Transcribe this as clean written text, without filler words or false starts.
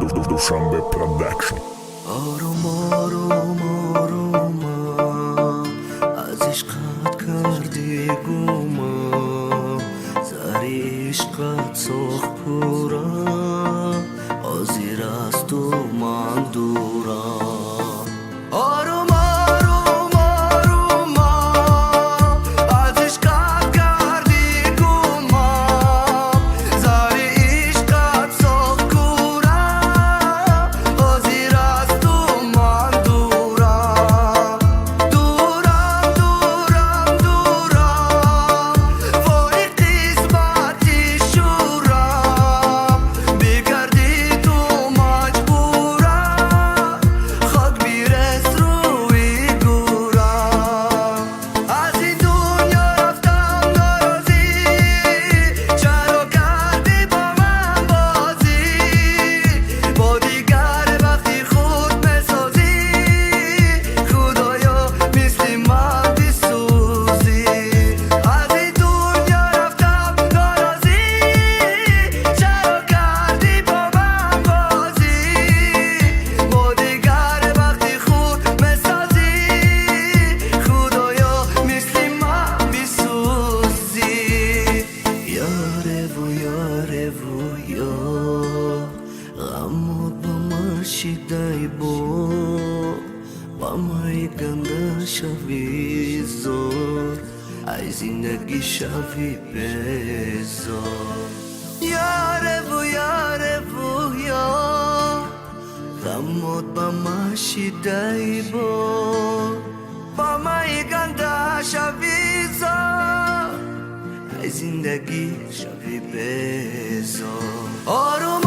Dushanbe Production. آروم آروم آروم از عشقت کردی گوما زری عشقت سخ پورا آزیر از تو من دورم آروم آروم آروم از عشقت کردی گوما زری عشقت سخ پورا آزیر از تو من دورم دورم دورم دورم وای قسمتی شورم بگردی تو مجبورم خاک بیرس روی گورم از این دنیا رفتم ناراضی چرا کردی با من بازی با دیگر وقتی خود بسازی خدایا مثل من بسوزی از این دنیا رفتم ناراضی چرا کردی با من بازی با دیگر وقتی خود بسازی خدایا مثل من بسوزی یاره و یاره و یار غمت با من شیدای با من گنده شوی زور ای زندگی شوی بزار یاره و یاره و یار غمت با من شیدای با من گنده شوی زور ای زندگی شوی بزار آروم